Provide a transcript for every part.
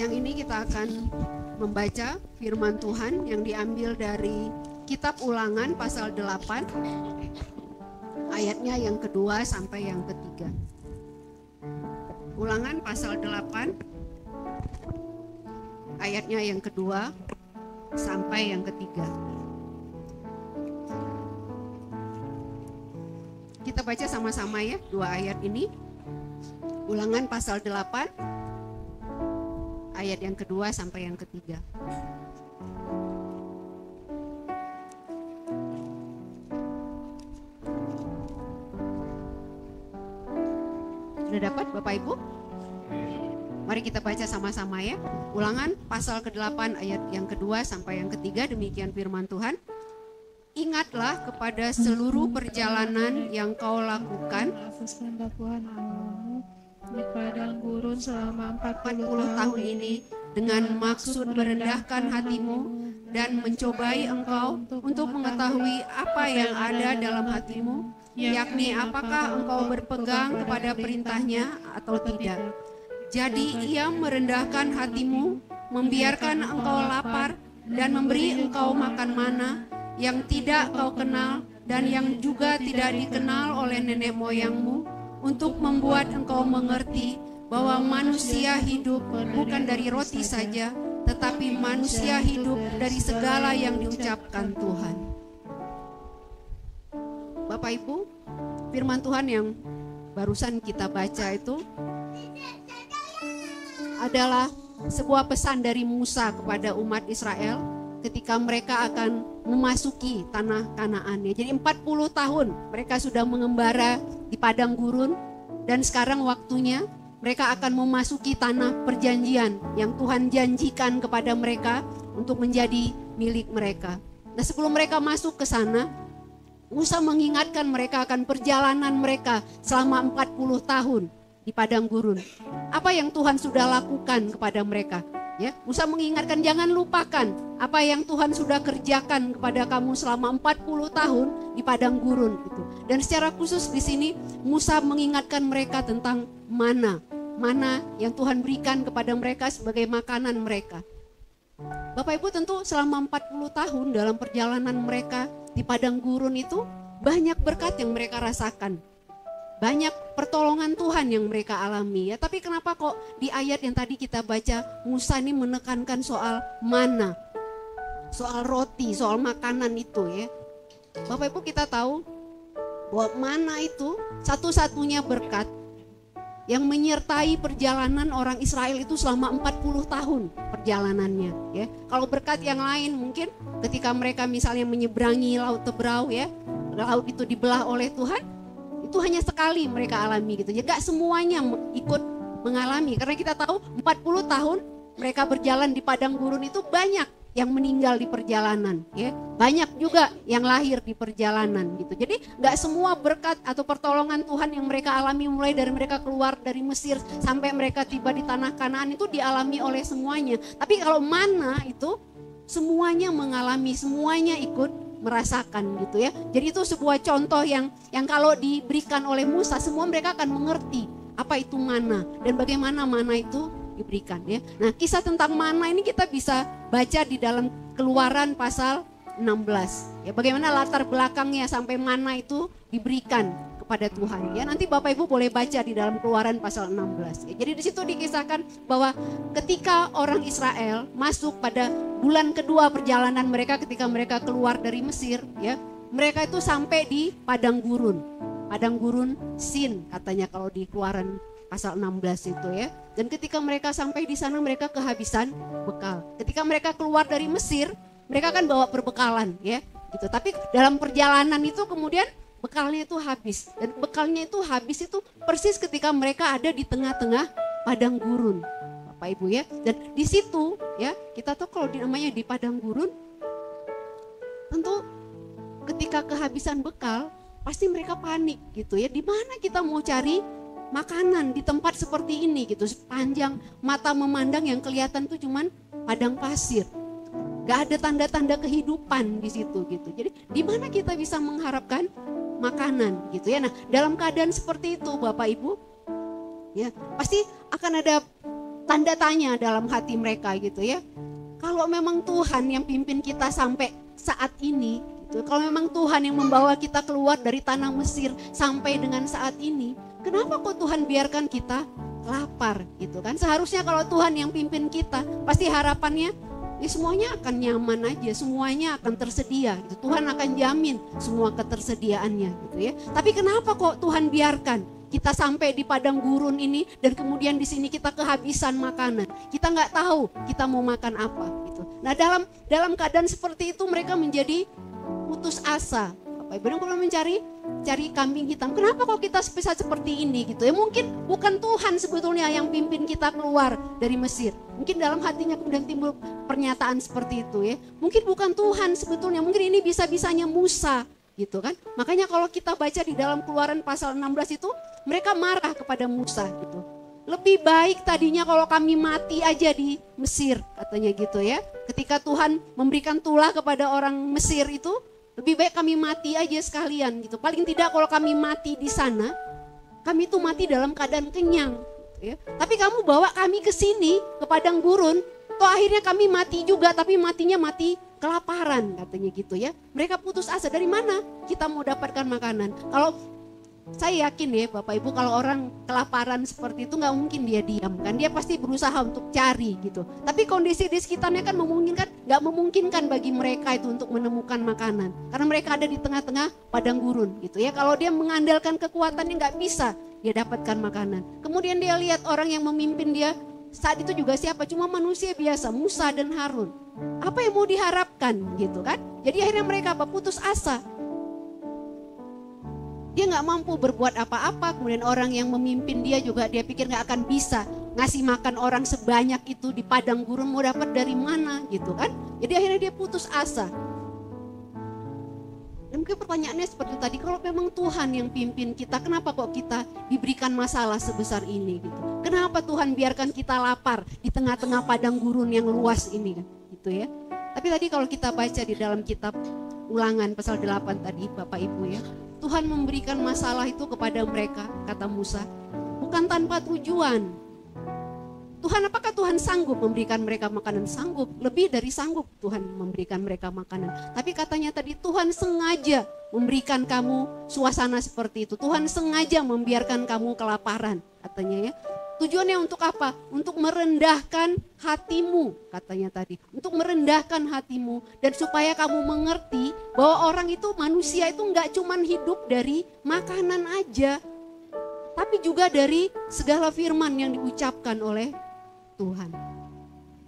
Siang ini kita akan membaca firman Tuhan yang diambil dari Kitab Ulangan pasal 8 ayatnya yang kedua sampai yang ketiga. Ulangan pasal 8 ayatnya yang kedua sampai yang ketiga. Kita baca sama-sama ya dua ayat ini. Ulangan pasal 8 ayat yang kedua sampai yang ketiga. Sudah dapat Bapak Ibu? Mari kita baca sama-sama ya. Ulangan pasal ke-8 ayat yang kedua sampai yang ketiga. Demikian firman Tuhan. Ingatlah kepada seluruh perjalanan yang kau lakukan di padang gurun selama 40 tahun ini dengan maksud merendahkan hatimu dan mencobai engkau untuk mengetahui apa yang ada dalam hatimu, yakni apakah engkau berpegang kepada perintahnya atau tidak. Jadi ia merendahkan hatimu, membiarkan engkau lapar dan memberi engkau makan mana yang tidak kau kenal dan yang juga tidak dikenal oleh nenek moyangmu, untuk membuat engkau mengerti bahwa manusia hidup bukan dari roti saja, tetapi manusia hidup dari segala yang diucapkan Tuhan. Bapak Ibu, firman Tuhan yang barusan kita baca itu adalah sebuah pesan dari Musa kepada umat Israel ketika mereka akan memasuki tanah Kanaan. Jadi 40 tahun mereka sudah mengembara di padang gurun dan sekarang waktunya mereka akan memasuki tanah perjanjian yang Tuhan janjikan kepada mereka untuk menjadi milik mereka. Nah, sebelum mereka masuk ke sana, Musa mengingatkan mereka akan perjalanan mereka selama 40 tahun di padang gurun. Apa yang Tuhan sudah lakukan kepada mereka? Ya, Musa mengingatkan jangan lupakan apa yang Tuhan sudah kerjakan kepada kamu selama 40 tahun di padang gurun gitu. Dan secara khusus di sini Musa mengingatkan mereka tentang mana yang Tuhan berikan kepada mereka sebagai makanan mereka. Bapak Ibu, tentu selama 40 tahun dalam perjalanan mereka di padang gurun itu banyak berkat yang mereka rasakan. Banyak pertolongan Tuhan yang mereka alami ya. Tapi kenapa kok di ayat yang tadi kita baca Musa ini menekankan soal mana, soal roti, soal makanan itu ya. Bapak Ibu, kita tahu bahwa mana itu satu-satunya berkat yang menyertai perjalanan orang Israel itu selama 40 tahun perjalanannya ya. Kalau berkat yang lain mungkin ketika mereka misalnya menyeberangi laut Tebrau ya, laut itu dibelah oleh Tuhan, itu hanya sekali mereka alami gitu. Jadi gak semuanya ikut mengalami. Karena kita tahu 40 tahun mereka berjalan di padang gurun itu banyak yang meninggal di perjalanan. Ya. Banyak juga yang lahir di perjalanan gitu. Jadi gak semua berkat atau pertolongan Tuhan yang mereka alami mulai dari mereka keluar dari Mesir sampai mereka tiba di tanah Kanaan itu dialami oleh semuanya. Tapi kalau mana itu semuanya mengalami, semuanya ikut merasakan gitu ya. Jadi itu sebuah contoh yang kalau diberikan oleh Musa semua mereka akan mengerti apa itu mana dan bagaimana mana itu diberikan ya. Nah, kisah tentang mana ini kita bisa baca di dalam Keluaran pasal 16 ya. Bagaimana latar belakangnya sampai mana itu diberikan kepada Tuhan ya. Nanti Bapak Ibu boleh baca di dalam Keluaran pasal 16 ya. Jadi di situ dikisahkan bahwa ketika orang Israel masuk pada bulan kedua perjalanan mereka ketika mereka keluar dari Mesir ya, mereka itu sampai di padang gurun Sin katanya kalau di Keluaran pasal 16 itu ya. Dan ketika mereka sampai di sana mereka kehabisan bekal. Ketika mereka keluar dari Mesir, mereka kan bawa perbekalan ya gitu. Tapi dalam perjalanan itu kemudian bekalnya itu habis. Dan bekalnya itu habis itu persis ketika mereka ada di tengah-tengah padang gurun. Bapak Ibu ya. Dan di situ ya, kita tahu kalau namanya di padang gurun, tentu ketika kehabisan bekal, pasti mereka panik gitu ya. Di mana kita mau cari makanan di tempat seperti ini gitu. Sepanjang mata memandang yang kelihatan tuh cuman padang pasir. Gak ada tanda-tanda kehidupan di situ gitu. Jadi di mana kita bisa mengharapkan makanan gitu ya. Nah, dalam keadaan seperti itu Bapak Ibu, ya pasti akan ada tanda tanya dalam hati mereka gitu ya. Kalau memang Tuhan yang pimpin kita sampai saat ini gitu, kalau memang Tuhan yang membawa kita keluar dari tanah Mesir sampai dengan saat ini, kenapa kok Tuhan biarkan kita lapar gitu kan? Seharusnya kalau Tuhan yang pimpin kita, pasti harapannya ya semuanya akan nyaman aja, semuanya akan tersedia gitu. Tuhan akan jamin semua ketersediaannya gitu ya. Tapi kenapa kok Tuhan biarkan kita sampai di padang gurun ini dan kemudian di sini kita kehabisan makanan. Kita nggak tahu kita mau makan apa gitu. Nah, dalam keadaan seperti itu mereka menjadi putus asa. Bapak Ibu kalau mencari kambing hitam. Kenapa kok kita bisa seperti ini gitu ya? Mungkin bukan Tuhan sebetulnya yang pimpin kita keluar dari Mesir. Mungkin dalam hatinya kemudian timbul pernyataan seperti itu ya. Mungkin bukan Tuhan sebetulnya. Mungkin ini bisa-bisanya Musa gitu kan. Makanya kalau kita baca di dalam Keluaran pasal 16 itu, mereka marah kepada Musa gitu. Lebih baik tadinya kalau kami mati aja di Mesir katanya gitu ya. Ketika Tuhan memberikan tulah kepada orang Mesir itu, lebih baik kami mati aja sekalian gitu. Paling tidak kalau kami mati di sana, kami tuh mati dalam keadaan kenyang gitu ya. Tapi kamu bawa kami ke sini, ke padang gurun, toh akhirnya kami mati juga, tapi matinya mati kelaparan katanya gitu ya. Mereka putus asa, dari mana kita mau dapatkan makanan? Kalau saya yakin ya Bapak Ibu, kalau orang kelaparan seperti itu nggak mungkin dia diam kan, dia pasti berusaha untuk cari gitu. Tapi kondisi di sekitarnya kan nggak memungkinkan bagi mereka itu untuk menemukan makanan, karena mereka ada di tengah-tengah padang gurun gitu ya. Kalau dia mengandalkan kekuatannya nggak bisa dia dapatkan makanan. Kemudian dia lihat orang yang memimpin dia saat itu juga siapa? Cuma manusia biasa, Musa dan Harun. Apa yang mau diharapkan gitu kan? Jadi akhirnya mereka putus asa. Dia nggak mampu berbuat apa-apa, kemudian orang yang memimpin dia juga dia pikir nggak akan bisa ngasih makan orang sebanyak itu di padang gurun, mau dapat dari mana gitu kan. Jadi akhirnya dia putus asa. Dan mungkin pertanyaannya seperti tadi, kalau memang Tuhan yang pimpin kita, kenapa kok kita diberikan masalah sebesar ini gitu. Kenapa Tuhan biarkan kita lapar di tengah-tengah padang gurun yang luas ini kan gitu ya. Tapi tadi kalau kita baca di dalam kitab Ulangan pasal 8 tadi Bapak Ibu ya, Tuhan memberikan masalah itu kepada mereka, kata Musa, bukan tanpa tujuan. Tuhan, apakah Tuhan sanggup memberikan mereka makanan? Sanggup, lebih dari sanggup Tuhan memberikan mereka makanan. Tapi katanya tadi Tuhan sengaja memberikan kamu suasana seperti itu. Tuhan sengaja membiarkan kamu kelaparan, katanya ya. Tujuannya untuk apa? Untuk merendahkan hatimu, katanya tadi. Untuk merendahkan hatimu dan supaya kamu mengerti bahwa orang itu, manusia itu enggak cuman hidup dari makanan aja, tapi juga dari segala firman yang diucapkan oleh Tuhan.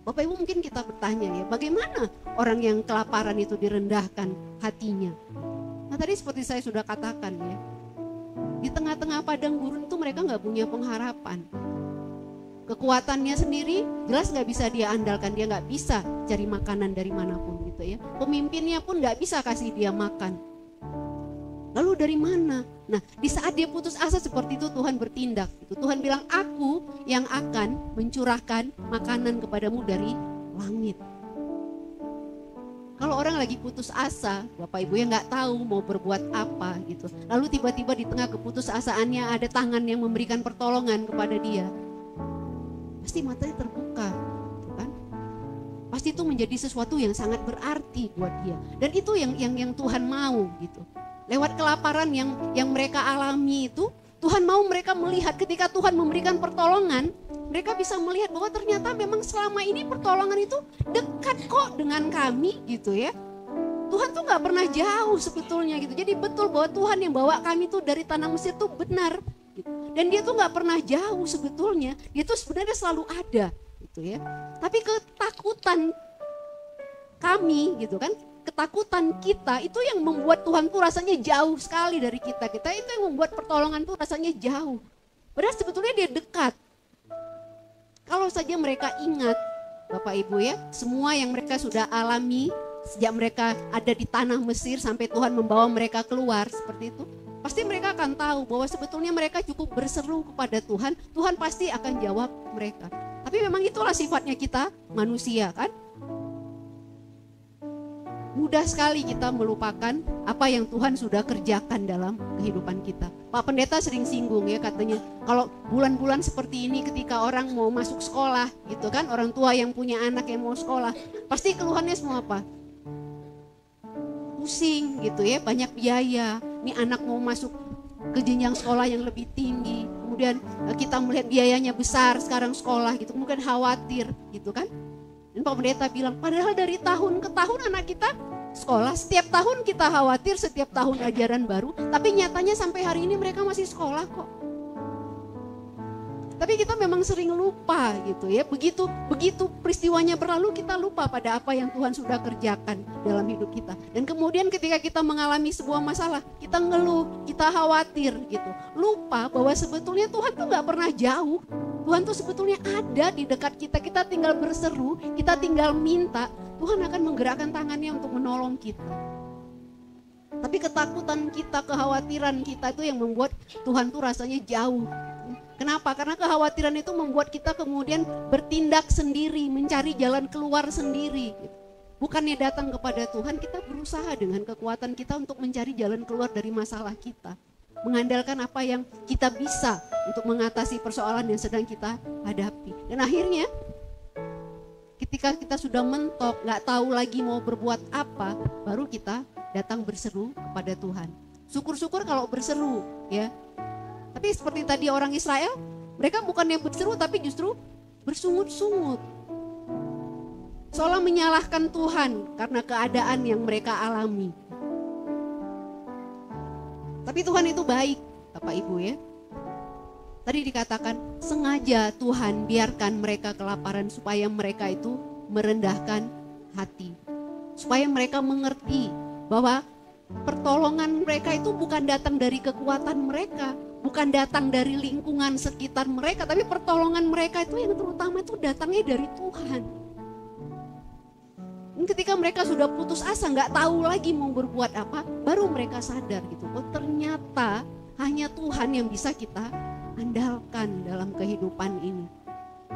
Bapak Ibu mungkin kita bertanya ya, bagaimana orang yang kelaparan itu direndahkan hatinya? Nah tadi seperti saya sudah katakan ya, di tengah-tengah padang gurun itu mereka nggak punya pengharapan. Kekuatannya sendiri jelas nggak bisa dia andalkan, dia nggak bisa cari makanan dari manapun gitu ya. Pemimpinnya pun nggak bisa kasih dia makan. Lalu dari mana? Nah di saat dia putus asa seperti itu Tuhan bertindak gitu. Tuhan bilang, aku yang akan mencurahkan makanan kepadamu dari langit. Kalau orang lagi putus asa, Bapak Ibu ya nggak tahu mau berbuat apa gitu. Lalu tiba-tiba di tengah keputusasaannya ada tangan yang memberikan pertolongan kepada dia. Pasti matanya terbuka, gitu kan? Pasti itu menjadi sesuatu yang sangat berarti buat dia. Dan itu yang Tuhan mau gitu. Lewat kelaparan yang mereka alami itu, Tuhan mau mereka melihat ketika Tuhan memberikan pertolongan, mereka bisa melihat bahwa ternyata memang selama ini pertolongan itu dekat kok dengan kami gitu ya. Tuhan tuh gak pernah jauh sebetulnya gitu. Jadi betul bahwa Tuhan yang bawa kami tuh dari tanah Mesir tuh benar gitu. Dan dia tuh gak pernah jauh sebetulnya. Dia tuh sebenarnya selalu ada gitu ya. Tapi ketakutan kami gitu kan, ketakutan kita itu yang membuat Tuhan tuh rasanya jauh sekali dari kita. Kita itu yang membuat pertolongan tuh rasanya jauh. Padahal sebetulnya dia dekat. Kalau saja mereka ingat Bapak Ibu ya, semua yang mereka sudah alami sejak mereka ada di tanah Mesir sampai Tuhan membawa mereka keluar seperti itu, pasti mereka akan tahu bahwa sebetulnya mereka cukup berseru kepada Tuhan, Tuhan pasti akan jawab mereka. Tapi memang itulah sifatnya kita manusia kan. Mudah sekali kita melupakan apa yang Tuhan sudah kerjakan dalam kehidupan kita. Pak Pendeta sering singgung ya, katanya kalau bulan-bulan seperti ini ketika orang mau masuk sekolah gitu kan, orang tua yang punya anak yang mau sekolah, pasti keluhannya semua apa? Pusing gitu ya, banyak biaya. Ini anak mau masuk ke jenjang sekolah yang lebih tinggi. Kemudian kita melihat biayanya besar sekarang sekolah gitu, mungkin khawatir gitu kan. Dan Pak Pendeta bilang, padahal dari tahun ke tahun anak kita sekolah, setiap tahun kita khawatir, setiap tahun ajaran baru, tapi nyatanya sampai hari ini mereka masih sekolah kok. Tapi kita memang sering lupa gitu ya, begitu peristiwanya berlalu kita lupa pada apa yang Tuhan sudah kerjakan dalam hidup kita. Dan kemudian ketika kita mengalami sebuah masalah, kita ngeluh, kita khawatir gitu. Lupa bahwa sebetulnya Tuhan tuh gak pernah jauh. Tuhan tuh sebetulnya ada di dekat kita, kita tinggal berseru, kita tinggal minta, Tuhan akan menggerakkan tangannya untuk menolong kita. Tapi ketakutan kita, kekhawatiran kita itu yang membuat Tuhan tuh rasanya jauh. Kenapa? Karena kekhawatiran itu membuat kita kemudian bertindak sendiri, mencari jalan keluar sendiri. Bukannya datang kepada Tuhan, kita berusaha dengan kekuatan kita untuk mencari jalan keluar dari masalah kita. Mengandalkan apa yang kita bisa untuk mengatasi persoalan yang sedang kita hadapi. Dan akhirnya ketika kita sudah mentok, gak tahu lagi mau berbuat apa, baru kita datang berseru kepada Tuhan. Syukur-syukur kalau berseru ya. Tapi seperti tadi orang Israel, mereka bukannya berseru tapi justru bersungut-sungut. Seolah menyalahkan Tuhan karena keadaan yang mereka alami. Tapi Tuhan itu baik, Bapak Ibu ya. Tadi dikatakan sengaja Tuhan biarkan mereka kelaparan supaya mereka itu merendahkan hati. Supaya mereka mengerti bahwa pertolongan mereka itu bukan datang dari kekuatan mereka, bukan datang dari lingkungan sekitar mereka, tapi pertolongan mereka itu yang terutama itu datangnya dari Tuhan. Dan ketika mereka sudah putus asa, nggak tahu lagi mau berbuat apa, baru mereka sadar gitu. Oh ternyata hanya Tuhan yang bisa kita andalkan dalam kehidupan ini.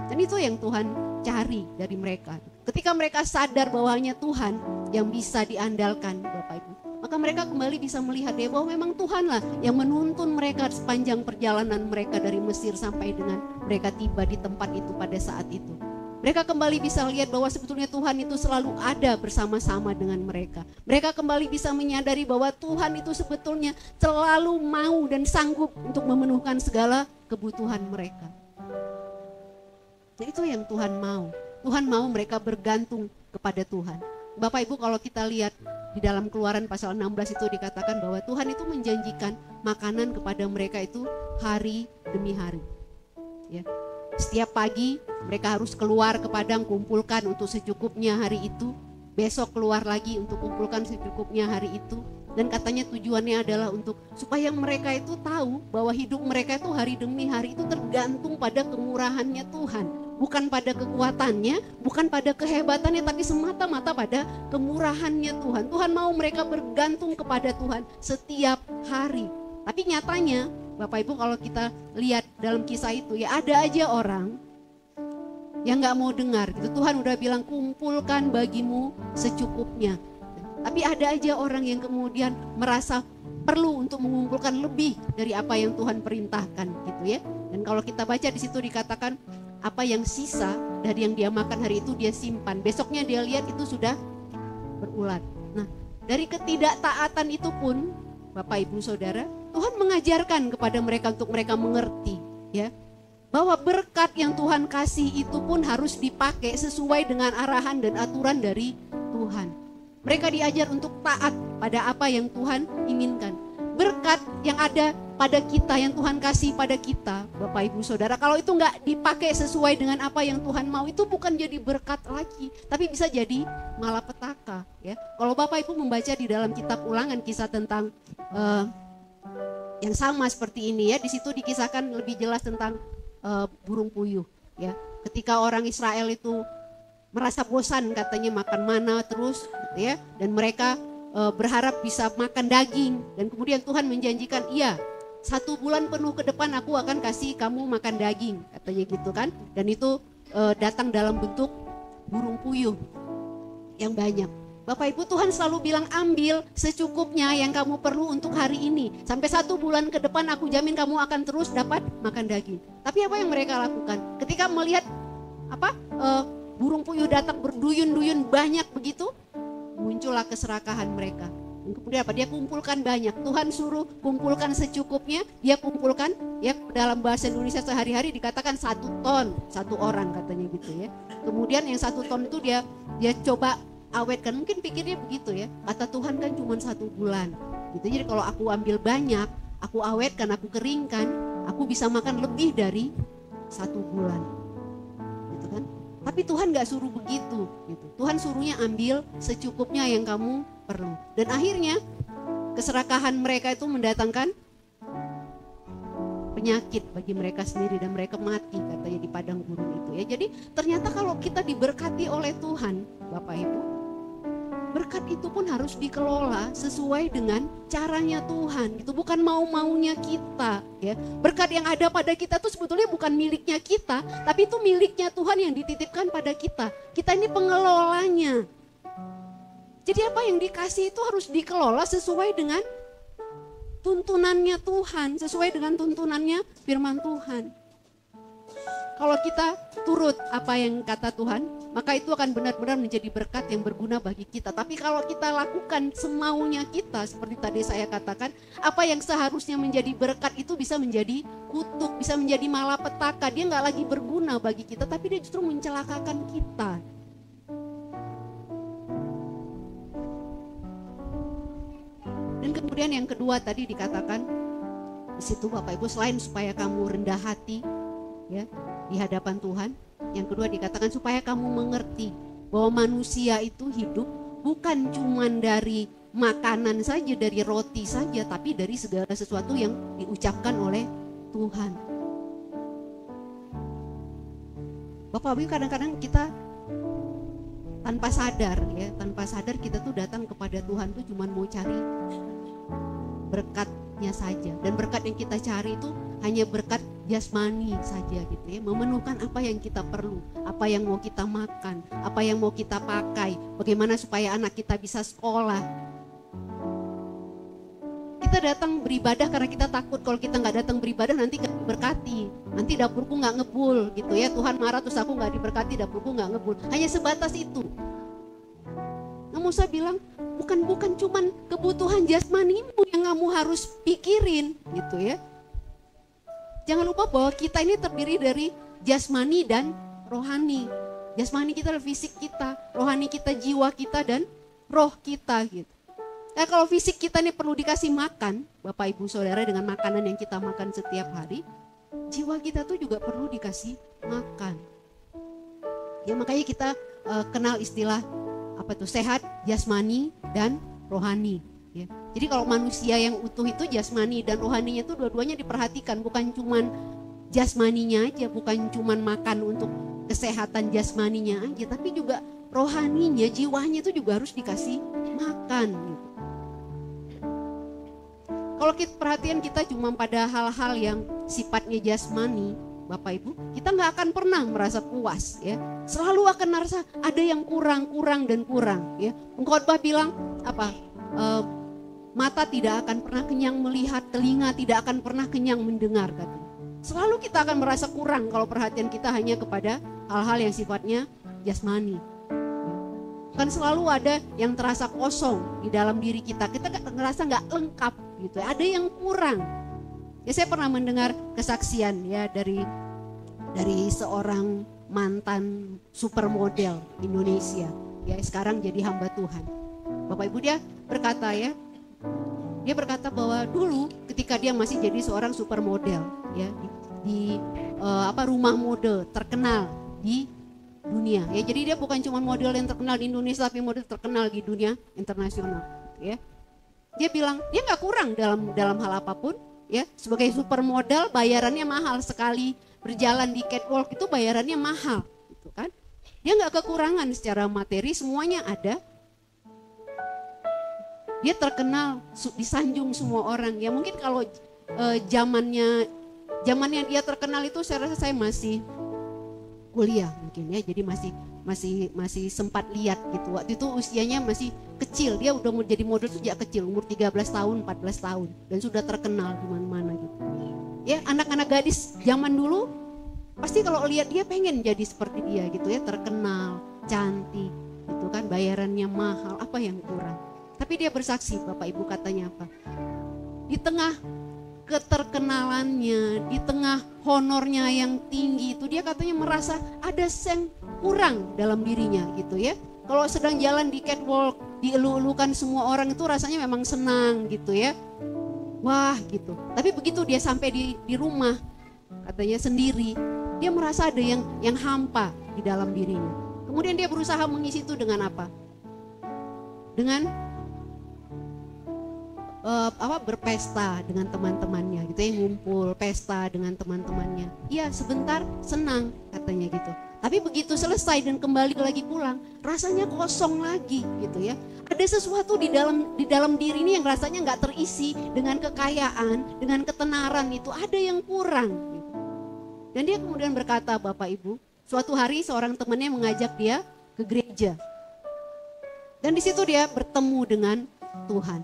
Dan itu yang Tuhan cari dari mereka. Ketika mereka sadar bahwa hanya Tuhan yang bisa diandalkan, Bapak Ibu, maka mereka kembali bisa melihat ya bahwa memang Tuhanlah yang menuntun mereka sepanjang perjalanan mereka dari Mesir sampai dengan mereka tiba di tempat itu pada saat itu. Mereka kembali bisa lihat bahwa sebetulnya Tuhan itu selalu ada bersama-sama dengan mereka. Mereka kembali bisa menyadari bahwa Tuhan itu sebetulnya selalu mau dan sanggup untuk memenuhkan segala kebutuhan mereka. Dan itu yang Tuhan mau. Tuhan mau mereka bergantung kepada Tuhan. Bapak Ibu, kalau kita lihat di dalam Keluaran pasal 16 itu dikatakan bahwa Tuhan itu menjanjikan makanan kepada mereka itu hari demi hari. Ya. Setiap pagi mereka harus keluar ke padang, kumpulkan untuk secukupnya hari itu. Besok keluar lagi untuk kumpulkan secukupnya hari itu. Dan katanya tujuannya adalah untuk supaya mereka itu tahu bahwa hidup mereka itu hari demi hari itu tergantung pada kemurahannya Tuhan. Bukan pada kekuatannya, bukan pada kehebatannya, tapi semata-mata pada kemurahannya Tuhan. Tuhan mau mereka bergantung kepada Tuhan setiap hari. Tapi nyatanya Bapak Ibu, kalau kita lihat dalam kisah itu ya ada aja orang yang gak mau dengar gitu. Tuhan udah bilang kumpulkan bagimu secukupnya. Tapi ada aja orang yang kemudian merasa perlu untuk mengumpulkan lebih dari apa yang Tuhan perintahkan gitu ya. Dan kalau kita baca di situ dikatakan apa yang sisa dari yang dia makan hari itu dia simpan. Besoknya dia lihat itu sudah berulat. Nah, dari ketidaktaatan itu pun Bapak Ibu Saudara, Tuhan mengajarkan kepada mereka untuk mereka mengerti ya, bahwa berkat yang Tuhan kasih itu pun harus dipakai sesuai dengan arahan dan aturan dari Tuhan. Mereka diajar untuk taat pada apa yang Tuhan inginkan. Berkat yang ada pada kita, yang Tuhan kasih pada kita, Bapak Ibu Saudara, kalau itu nggak dipakai sesuai dengan apa yang Tuhan mau, itu bukan jadi berkat lagi, tapi bisa jadi malapetaka ya. Kalau Bapak Ibu membaca di dalam kitab Ulangan kisah tentang yang sama seperti ini ya, di situ dikisahkan lebih jelas tentang burung puyuh ya. Ketika orang Israel itu merasa bosan katanya makan mana terus gitu ya, dan mereka berharap bisa makan daging, dan kemudian Tuhan menjanjikan iya 1 bulan penuh ke depan aku akan kasih kamu makan daging katanya gitu kan. Dan itu datang dalam bentuk burung puyuh yang banyak. Bapak Ibu, Tuhan selalu bilang ambil secukupnya yang kamu perlu untuk hari ini. Sampai 1 bulan ke depan aku jamin kamu akan terus dapat makan daging. Tapi apa yang mereka lakukan? Ketika melihat burung puyuh datang berduyun-duyun banyak begitu, muncullah keserakahan mereka. Kemudian apa? Dia kumpulkan banyak. Tuhan suruh kumpulkan secukupnya, dia kumpulkan, ya dalam bahasa Indonesia sehari-hari dikatakan 1 ton, 1 orang katanya gitu ya. Kemudian yang 1 ton itu dia coba awetkan, mungkin pikirnya begitu ya. Kata Tuhan kan cuma 1 bulan. Gitu. Jadi kalau aku ambil banyak, aku awetkan, aku keringkan, aku bisa makan lebih dari 1 bulan. Gitu kan? Tapi Tuhan gak suruh begitu gitu. Tuhan suruhnya ambil secukupnya yang kamu perlu. Dan akhirnya keserakahan mereka itu mendatangkan penyakit bagi mereka sendiri dan mereka mati katanya di padang gurun itu ya. Jadi ternyata kalau kita diberkati oleh Tuhan, Bapak Ibu, berkat itu pun harus dikelola sesuai dengan caranya Tuhan. Itu bukan mau-maunya kita ya. Berkat yang ada pada kita itu sebetulnya bukan miliknya kita, tapi itu miliknya Tuhan yang dititipkan pada kita. Kita ini pengelolanya. Jadi apa yang dikasih itu harus dikelola sesuai dengan tuntunannya Tuhan, sesuai dengan tuntunannya firman Tuhan. Kalau kita turut apa yang kata Tuhan, maka itu akan benar-benar menjadi berkat yang berguna bagi kita. Tapi kalau kita lakukan semaunya kita, seperti tadi saya katakan, apa yang seharusnya menjadi berkat itu bisa menjadi kutuk, bisa menjadi malapetaka. Dia nggak lagi berguna bagi kita, tapi dia justru mencelakakan kita. Dan kemudian yang kedua tadi dikatakan di situ Bapak Ibu, selain supaya kamu rendah hati ya di hadapan Tuhan, yang kedua dikatakan supaya kamu mengerti bahwa manusia itu hidup bukan cuman dari makanan saja, dari roti saja, tapi dari segala sesuatu yang diucapkan oleh Tuhan. Bapak Ibu, kadang-kadang kita tanpa sadar kita tuh datang kepada Tuhan tuh cuman mau cari berkatnya saja, dan berkat yang kita cari itu hanya berkat jasmani saja gitu ya, memenuhkan apa yang kita perlu, apa yang mau kita makan, apa yang mau kita pakai, bagaimana supaya anak kita bisa sekolah. Kita datang beribadah karena kita takut kalau kita nggak datang beribadah nanti nggak diberkati, nanti dapurku nggak ngebul gitu ya, Tuhan marah terus aku nggak diberkati, dapurku nggak ngebul. Hanya sebatas itu. Nah, Musa bilang bukan cuman kebutuhan jasmanimu yang kamu harus pikirin gitu ya. Jangan lupa bahwa kita ini terdiri dari jasmani dan rohani. Jasmani kita adalah fisik kita, rohani kita jiwa kita, dan roh kita gitu. Nah, kalau fisik kita ini perlu dikasih makan, Bapak Ibu Saudara, dengan makanan yang kita makan setiap hari, jiwa kita tuh juga perlu dikasih makan. Ya makanya kita kenal istilah apa tuh, sehat jasmani dan rohani ya. Jadi kalau manusia yang utuh itu jasmani dan rohaninya itu dua-duanya diperhatikan, bukan cuman jasmaninya aja, bukan cuman makan untuk kesehatan jasmaninya aja, tapi juga rohaninya, jiwanya itu juga harus dikasih makan gitu. Kalau kita perhatian kita cuma pada hal-hal yang sifatnya jasmani, Bapak Ibu, kita nggak akan pernah merasa puas ya. Selalu akan merasa ada yang kurang ya. Pengkhotbah bilang apa? Mata tidak akan pernah kenyang melihat, telinga tidak akan pernah kenyang mendengar katanya. Selalu kita akan merasa kurang kalau perhatian kita hanya kepada hal-hal yang sifatnya jasmani. Kan selalu ada yang terasa kosong di dalam diri kita. Kita ngerasa nggak lengkap gitu. Ada yang kurang. Ya, saya pernah mendengar kesaksian ya dari seorang mantan supermodel Indonesia. Ya, sekarang jadi hamba Tuhan. Bapak Ibu, dia berkata ya. Dia berkata bahwa dulu ketika dia masih jadi seorang supermodel ya di rumah mode terkenal di dunia ya. Jadi dia bukan cuma model yang terkenal di Indonesia, tapi model terkenal di dunia internasional ya. Dia bilang dia nggak kurang dalam hal apapun ya. Sebagai supermodel bayarannya mahal, sekali berjalan di catwalk itu bayarannya mahal gitu kan. Dia nggak kekurangan secara materi, semuanya ada. Dia terkenal, disanjung semua orang ya. Mungkin kalau zamannya dia terkenal itu saya rasa saya masih kuliah mungkin ya, jadi masih masih sempat lihat gitu. Waktu itu usianya masih kecil, dia udah mau jadi model sejak kecil, umur 13 tahun, 14 tahun dan sudah terkenal di mana-mana gitu. Ya, anak-anak gadis zaman dulu pasti kalau lihat dia pengen jadi seperti dia gitu ya, terkenal, cantik gitu kan, bayarannya mahal, apa yang kurang? Tapi dia bersaksi, Bapak Ibu, katanya apa? Di tengah keterkenalannya, di tengah honornya yang tinggi itu, dia katanya merasa ada yang kurang dalam dirinya gitu ya. Kalau sedang jalan di catwalk, dielu-elukan semua orang itu rasanya memang senang gitu ya. Wah gitu. Tapi begitu dia sampai di rumah, katanya sendiri, dia merasa ada yang hampa di dalam dirinya. Kemudian dia berusaha mengisi itu dengan apa? Dengan berpesta dengan teman-temannya gitu ya, ngumpul pesta dengan teman-temannya. Iya, sebentar senang katanya gitu. Tapi begitu selesai dan kembali lagi pulang, rasanya kosong lagi gitu ya. Ada sesuatu di dalam diri ini yang rasanya nggak terisi dengan kekayaan, dengan ketenaran, itu ada yang kurang gitu. Dan dia kemudian berkata, Bapak Ibu, suatu hari seorang temannya mengajak dia ke gereja. Dan di situ dia bertemu dengan Tuhan.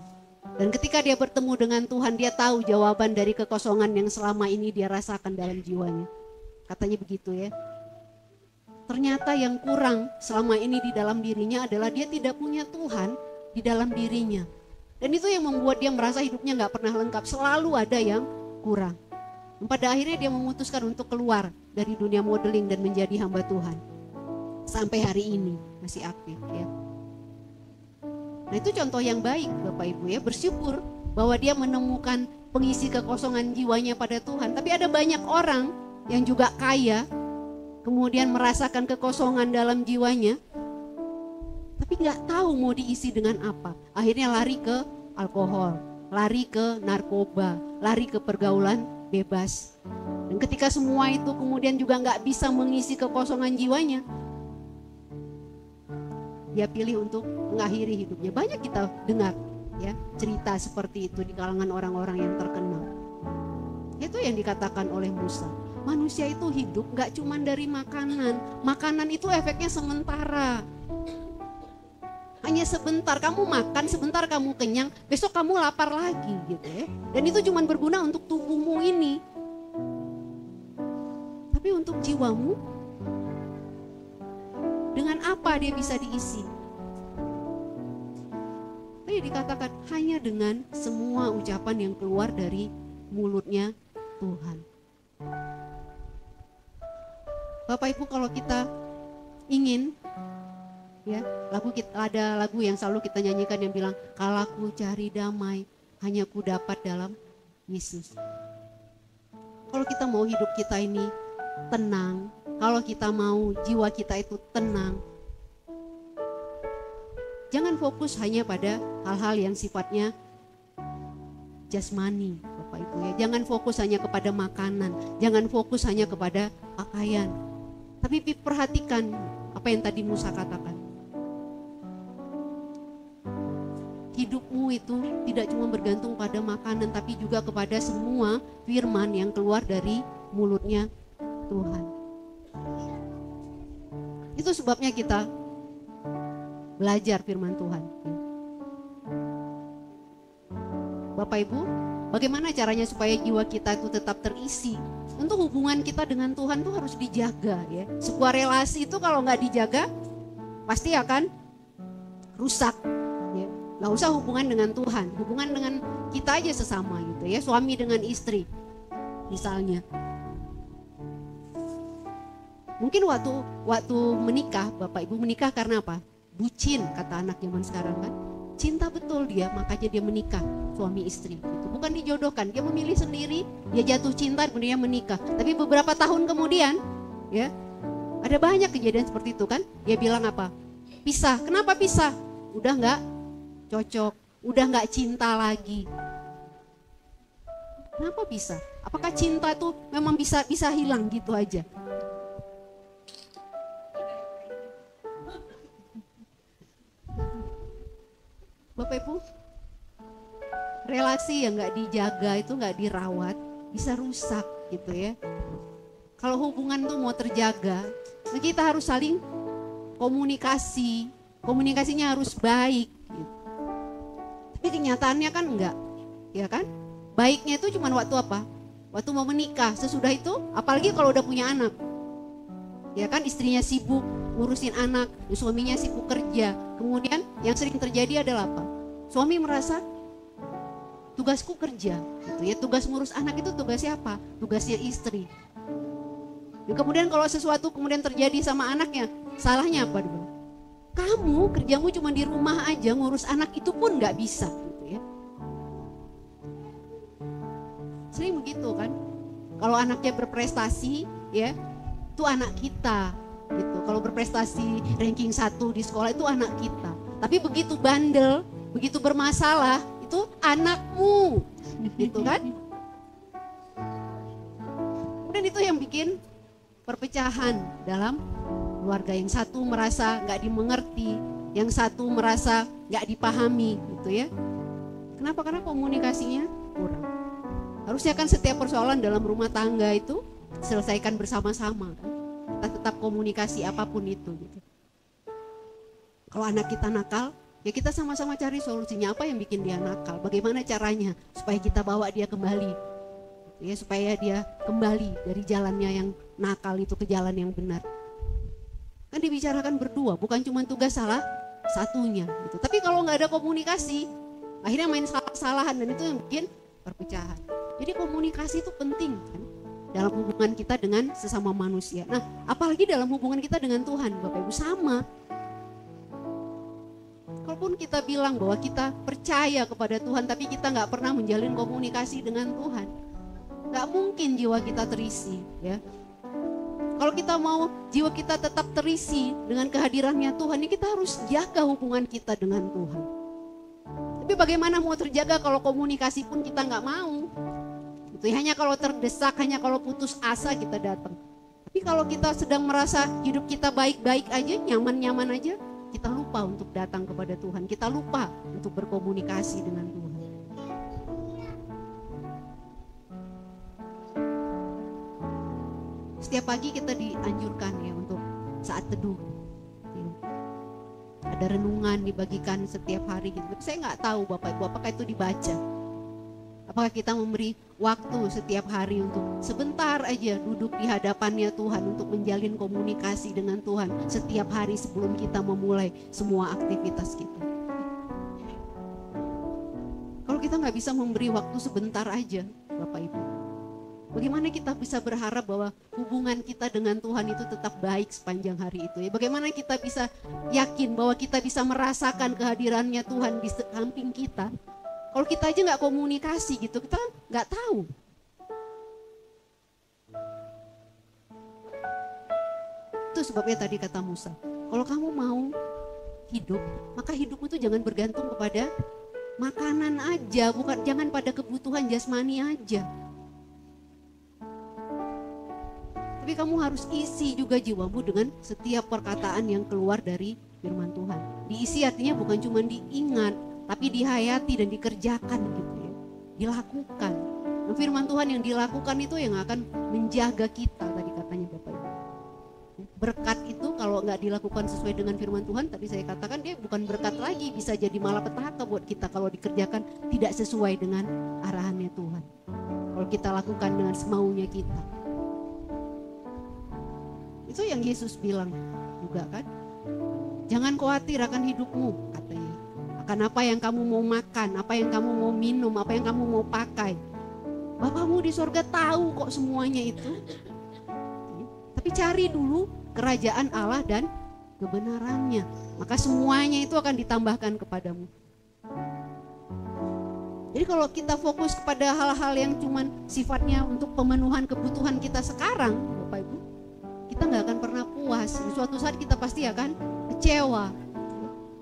Dan ketika dia bertemu dengan Tuhan, dia tahu jawaban dari kekosongan yang selama ini dia rasakan dalam jiwanya. Katanya begitu ya. Ternyata yang kurang selama ini di dalam dirinya adalah dia tidak punya Tuhan di dalam dirinya. Dan itu yang membuat dia merasa hidupnya gak pernah lengkap, selalu ada yang kurang. Dan pada akhirnya dia memutuskan untuk keluar dari dunia modeling dan menjadi hamba Tuhan. Sampai hari ini masih aktif ya. Nah itu contoh yang baik Bapak Ibu ya, bersyukur bahwa dia menemukan pengisi kekosongan jiwanya pada Tuhan. Tapi ada banyak orang yang juga kaya, kemudian merasakan kekosongan dalam jiwanya, tapi gak tahu mau diisi dengan apa. Akhirnya lari ke alkohol, lari ke narkoba, lari ke pergaulan bebas. Dan ketika semua itu kemudian juga gak bisa mengisi kekosongan jiwanya, dia pilih untuk mengakhiri hidupnya. Banyak kita dengar ya cerita seperti itu di kalangan orang-orang yang terkenal. Itu yang dikatakan oleh Musa. Manusia itu hidup gak cuma dari makanan. Makanan itu efeknya sementara. Hanya sebentar kamu makan, sebentar kamu kenyang, besok kamu lapar lagi gitu ya. Dan itu cuma berguna untuk tubuhmu ini. Tapi untuk jiwamu, dengan apa dia bisa diisi? Tadi dikatakan hanya dengan semua ucapan yang keluar dari mulutnya Tuhan. Bapak Ibu, kalau kita ingin ya, ada lagu yang selalu kita nyanyikan yang bilang, kalau ku cari damai hanya ku dapat dalam Yesus. Kalau kita mau hidup kita ini tenang, kalau kita mau jiwa kita itu tenang, jangan fokus hanya pada hal-hal yang sifatnya jasmani, Bapak Ibu ya. Jangan fokus hanya kepada makanan, jangan fokus hanya kepada pakaian. Tapi perhatikan apa yang tadi Musa katakan. Hidupmu itu tidak cuma bergantung pada makanan, tapi juga kepada semua firman yang keluar dari mulutnya Tuhan. Itu sebabnya kita belajar firman Tuhan. Bapak Ibu, bagaimana caranya supaya jiwa kita itu tetap terisi? Untuk hubungan kita dengan Tuhan itu harus dijaga ya. Sebuah relasi itu kalau nggak dijaga pasti akan rusak. Ya. Nggak usah hubungan dengan Tuhan, hubungan dengan kita aja sesama gitu ya. Suami dengan istri, misalnya. Mungkin waktu menikah, Bapak Ibu menikah karena apa? Bucin kata anak zaman sekarang kan. Cinta betul dia, makanya dia menikah, suami istri. Itu bukan dijodohkan, dia memilih sendiri, dia jatuh cinta kemudian menikah. Tapi beberapa tahun kemudian, ya, ada banyak kejadian seperti itu kan. Dia bilang apa? Pisah. Kenapa pisah? Udah nggak cocok, udah nggak cinta lagi. Kenapa pisah? Apakah cinta itu memang bisa hilang gitu aja? Bapak Ibu, relasi yang gak dijaga itu gak dirawat bisa rusak gitu ya. Kalau hubungan tuh mau terjaga, kita harus saling komunikasinya harus baik gitu. Tapi kenyataannya kan enggak, ya kan? Baiknya itu cuma waktu apa? Waktu mau menikah. Sesudah itu, apalagi kalau udah punya anak, ya kan, istrinya sibuk ngurusin anak, suaminya sibuk kerja. Kemudian yang sering terjadi adalah apa? Suami merasa tugasku kerja, gitu ya. Tugas ngurus anak itu tugasnya apa? Tugasnya istri. Dan kemudian kalau sesuatu kemudian terjadi sama anaknya, salahnya apa dulu? Kamu kerjamu cuma di rumah aja, ngurus anak itu pun nggak bisa, gitu ya. Sering begitu kan? Kalau anaknya berprestasi, ya, itu anak kita, gitu. Kalau berprestasi ranking 1 di sekolah itu anak kita. Tapi begitu bandel, begitu bermasalah, itu anakmu, gitu kan? Kemudian itu yang bikin perpecahan dalam keluarga. Yang satu merasa nggak dimengerti, yang satu merasa nggak dipahami, gitu ya. Kenapa? Karena komunikasinya kurang. Harusnya kan setiap persoalan dalam rumah tangga itu selesaikan bersama-sama, kan? Kita tetap komunikasi apapun itu, gitu. Kalau anak kita nakal, ya kita sama-sama cari solusinya. Apa yang bikin dia nakal? Bagaimana caranya supaya kita bawa dia kembali? Ya, supaya dia kembali dari jalannya yang nakal itu ke jalan yang benar. Kan dibicarakan berdua, bukan cuma tugas salah satunya gitu. Tapi kalau nggak ada komunikasi, akhirnya main salah-salahan, dan itu yang bikin perpecahan. Jadi komunikasi itu penting kan dalam hubungan kita dengan sesama manusia. Nah, apalagi dalam hubungan kita dengan Tuhan, Bapak Ibu, sama. Kalaupun kita bilang bahwa kita percaya kepada Tuhan, tapi kita nggak pernah menjalin komunikasi dengan Tuhan, nggak mungkin jiwa kita terisi, ya. Kalau kita mau jiwa kita tetap terisi dengan kehadirannya Tuhan, ya kita harus jaga hubungan kita dengan Tuhan. Tapi bagaimana mau terjaga kalau komunikasi pun kita nggak mau? Itu hanya kalau terdesak, hanya kalau putus asa kita datang. Tapi kalau kita sedang merasa hidup kita baik-baik aja, nyaman-nyaman aja, kita lupa untuk datang kepada Tuhan. Kita lupa untuk berkomunikasi dengan Tuhan. Setiap pagi kita dianjurkan ya untuk saat teduh. Ada renungan dibagikan setiap hari gitu. Saya nggak tahu Bapak Ibu apakah itu dibaca. Apakah kita memberi waktu setiap hari untuk sebentar aja duduk di hadapannya Tuhan untuk menjalin komunikasi dengan Tuhan setiap hari sebelum kita memulai semua aktivitas kita. Kalau kita nggak bisa memberi waktu sebentar aja, Bapak Ibu, bagaimana kita bisa berharap bahwa hubungan kita dengan Tuhan itu tetap baik sepanjang hari itu ya? Bagaimana kita bisa yakin bahwa kita bisa merasakan kehadirannya Tuhan di samping kita? Kalau kita aja nggak komunikasi gitu, kita nggak tahu. Itu sebabnya tadi kata Musa, kalau kamu mau hidup, maka hidupmu itu jangan bergantung kepada makanan aja, jangan pada kebutuhan jasmani aja. Tapi kamu harus isi juga jiwamu dengan setiap perkataan yang keluar dari firman Tuhan. Diisi artinya bukan cuma diingat, tapi dihayati dan dikerjakan gitu ya. Dilakukan. Nah, firman Tuhan yang dilakukan itu yang akan menjaga kita tadi katanya Bapak Ibu. Berkat itu kalau nggak dilakukan sesuai dengan firman Tuhan, tadi saya katakan dia bukan berkat lagi, bisa jadi malapetaka buat kita kalau dikerjakan tidak sesuai dengan arahannya Tuhan. Kalau kita lakukan dengan semaunya kita. Itu yang Yesus bilang juga kan. Jangan khawatir akan hidupmu katanya. Akan apa yang kamu mau makan, apa yang kamu mau minum, apa yang kamu mau pakai. Bapamu di sorga tahu kok semuanya itu. Tapi cari dulu kerajaan Allah dan kebenarannya. Maka semuanya itu akan ditambahkan kepadamu. Jadi kalau kita fokus kepada hal-hal yang cuman sifatnya untuk pemenuhan kebutuhan kita sekarang, Bapak Ibu, kita nggak akan pernah puas. Suatu saat kita pasti akan kecewa.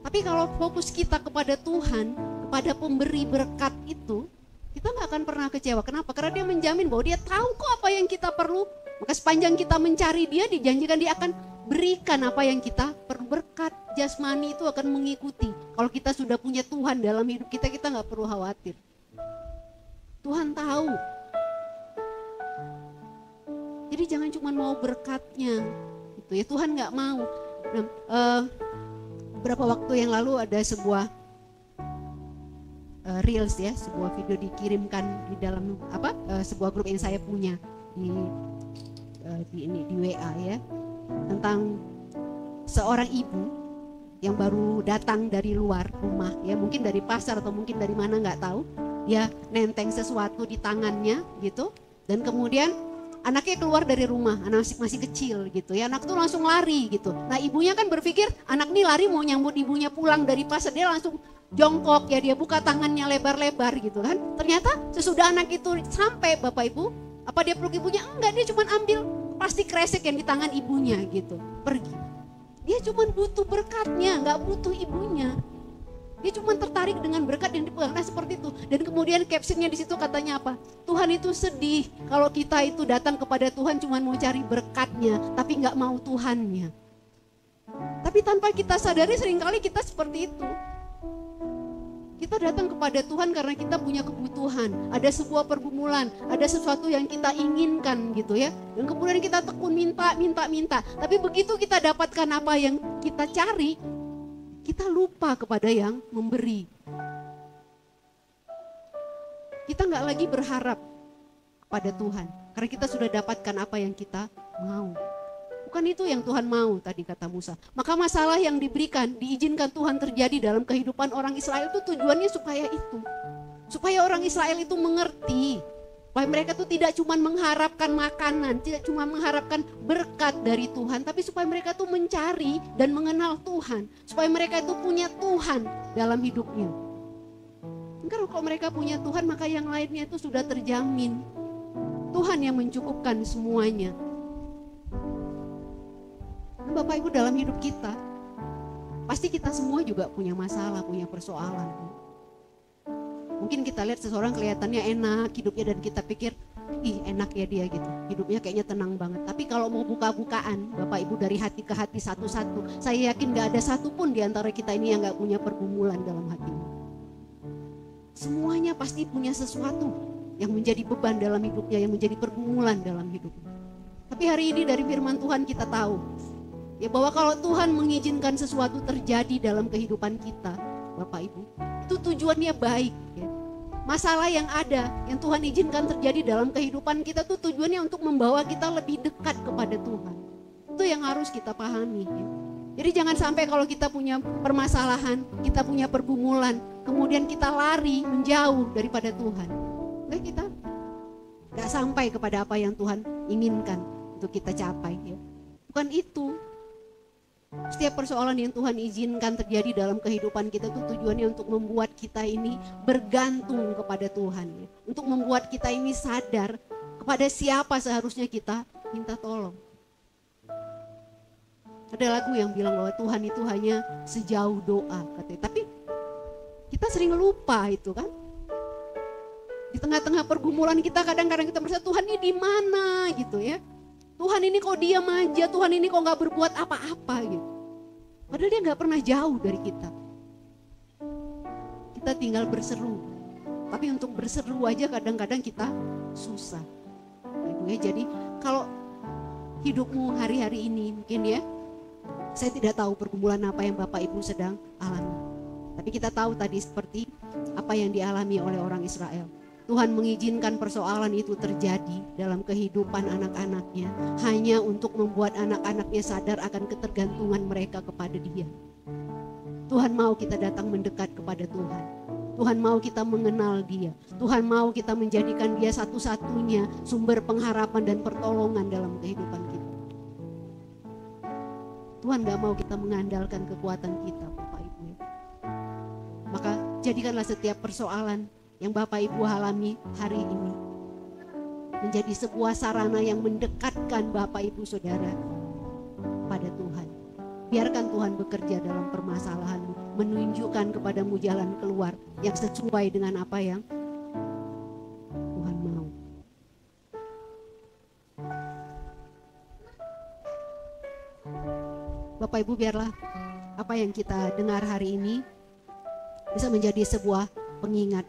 Tapi kalau fokus kita kepada Tuhan, kepada pemberi berkat itu, kita nggak akan pernah kecewa. Kenapa? Karena dia menjamin bahwa dia tahu kok apa yang kita perlu. Maka sepanjang kita mencari dia, dijanjikan dia akan berikan apa yang kita perlu. Berkat jasmani itu akan mengikuti. Kalau kita sudah punya Tuhan dalam hidup kita, kita nggak perlu khawatir. Tuhan tahu. Jadi jangan cuma mau berkatnya, gitu ya. Tuhan nggak mau. Nah, beberapa waktu yang lalu ada sebuah reels ya, sebuah video dikirimkan di dalam sebuah grup yang saya punya di WA ya, tentang seorang ibu yang baru datang dari luar rumah ya, mungkin dari pasar atau mungkin dari mana nggak tahu. Dia nenteng sesuatu di tangannya gitu, dan kemudian anaknya keluar dari rumah, anak masih kecil gitu ya, anak tuh langsung lari gitu. Nah ibunya kan berpikir anak ini lari mau nyambut ibunya pulang dari pasar, dia langsung jongkok ya, dia buka tangannya lebar-lebar gitu kan. Ternyata sesudah anak itu sampai, Bapak Ibu, apa dia peluk ibunya? Enggak, dia cuma ambil plastik kresek yang di tangan ibunya gitu, pergi. Dia cuma butuh berkatnya, nggak butuh ibunya. Dia cuma tertarik dengan berkat yang dipegang. Nah seperti itu. Dan kemudian captionnya di situ katanya apa? Tuhan itu sedih kalau kita itu datang kepada Tuhan cuma mau cari berkatnya, tapi nggak mau Tuhannya. Tapi tanpa kita sadari seringkali kita seperti itu. Kita datang kepada Tuhan karena kita punya kebutuhan, ada sebuah pergumulan, ada sesuatu yang kita inginkan gitu ya. Dan kemudian kita tekun minta. Tapi begitu kita dapatkan apa yang kita cari, kita lupa kepada yang memberi. Kita nggak lagi berharap kepada Tuhan, karena kita sudah dapatkan apa yang kita mau. Bukan itu yang Tuhan mau tadi kata Musa. Maka masalah yang diberikan, diizinkan Tuhan terjadi dalam kehidupan orang Israel itu tujuannya supaya itu. Supaya orang Israel itu mengerti. Supaya mereka itu tidak cuma mengharapkan makanan, tidak cuma mengharapkan berkat dari Tuhan, tapi supaya mereka itu mencari dan mengenal Tuhan. Supaya mereka itu punya Tuhan dalam hidupnya. Karena kalau mereka punya Tuhan, maka yang lainnya itu sudah terjamin. Tuhan yang mencukupkan semuanya. Bapak Ibu, dalam hidup kita pasti kita semua juga punya masalah, punya persoalan. Mungkin kita lihat seseorang kelihatannya enak hidupnya dan kita pikir, ih enak ya dia gitu, hidupnya kayaknya tenang banget. Tapi kalau mau buka-bukaan Bapak Ibu dari hati ke hati satu-satu, saya yakin gak ada satupun di antara kita ini yang gak punya pergumulan dalam hatinya. Semuanya pasti punya sesuatu yang menjadi beban dalam hidupnya, yang menjadi pergumulan dalam hidupnya. Tapi hari ini dari firman Tuhan kita tahu ya, bahwa kalau Tuhan mengizinkan sesuatu terjadi dalam kehidupan kita, Bapak Ibu, itu tujuannya baik ya. Masalah yang ada, yang Tuhan izinkan terjadi dalam kehidupan kita tuh tujuannya untuk membawa kita lebih dekat kepada Tuhan. Itu yang harus kita pahami ya. Jadi jangan sampai kalau kita punya permasalahan, kita punya pergumulan, kemudian kita lari menjauh daripada Tuhan. Nah, kita gak sampai kepada apa yang Tuhan inginkan untuk kita capai ya. Bukan itu. Setiap persoalan yang Tuhan izinkan terjadi dalam kehidupan kita itu tujuannya untuk membuat kita ini bergantung kepada Tuhan ya. Untuk membuat kita ini sadar kepada siapa seharusnya kita minta tolong. Ada lagu yang bilang bahwa Tuhan itu hanya sejauh doa katanya. Tapi kita sering lupa itu kan. Di tengah-tengah pergumulan kita kadang-kadang kita merasa Tuhan ini di mana gitu ya. Tuhan ini kok diam aja, Tuhan ini kok gak berbuat apa-apa gitu. Padahal dia gak pernah jauh dari kita. Kita tinggal berseru. Tapi untuk berseru aja kadang-kadang kita susah. Ibu ya, jadi kalau hidupmu hari-hari ini mungkin ya, saya tidak tahu pergumulan apa yang Bapak Ibu sedang alami. Tapi kita tahu tadi seperti apa yang dialami oleh orang Israel. Tuhan mengizinkan persoalan itu terjadi dalam kehidupan anak-anaknya hanya untuk membuat anak-anaknya sadar akan ketergantungan mereka kepada Dia. Tuhan mau kita datang mendekat kepada Tuhan. Tuhan mau kita mengenal Dia. Tuhan mau kita menjadikan Dia satu-satunya sumber pengharapan dan pertolongan dalam kehidupan kita. Tuhan gak mau kita mengandalkan kekuatan kita, Bapak Ibu. Maka jadikanlah setiap persoalan yang Bapak Ibu alami hari ini menjadi sebuah sarana yang mendekatkan Bapak Ibu Saudara pada Tuhan. Biarkan Tuhan bekerja dalam permasalahanmu, menunjukkan kepadamu jalan keluar yang sesuai dengan apa yang Tuhan mau. Bapak Ibu, biarlah apa yang kita dengar hari ini bisa menjadi sebuah pengingat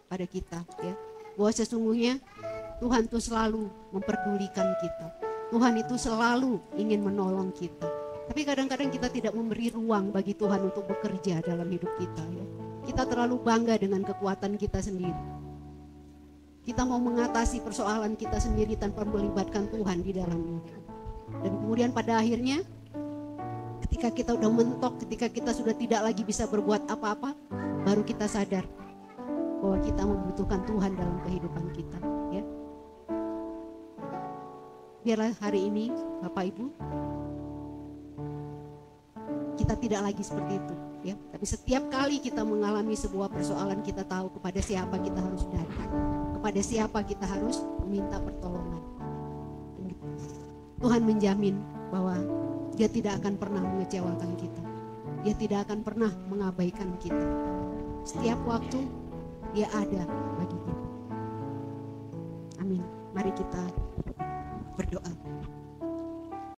pada kita ya, bahwa sesungguhnya Tuhan itu selalu memperdulikan kita. Tuhan itu selalu ingin menolong kita. Tapi kadang-kadang kita tidak memberi ruang bagi Tuhan untuk bekerja dalam hidup kita ya. Kita terlalu bangga dengan kekuatan kita sendiri. Kita mau mengatasi persoalan kita sendiri tanpa melibatkan Tuhan di dalamnya. Dan kemudian pada akhirnya ketika kita udah mentok, ketika kita sudah tidak lagi bisa berbuat apa-apa, baru kita sadar bahwa kita membutuhkan Tuhan dalam kehidupan kita ya. Biarlah hari ini Bapak Ibu kita tidak lagi seperti itu ya. Tapi setiap kali kita mengalami sebuah persoalan, kita tahu kepada siapa kita harus datang, kepada siapa kita harus meminta pertolongan. Tuhan menjamin bahwa Dia tidak akan pernah mengecewakan kita. Dia tidak akan pernah mengabaikan kita. Setiap waktu Dia ada bagi kita. Amin. Mari kita berdoa.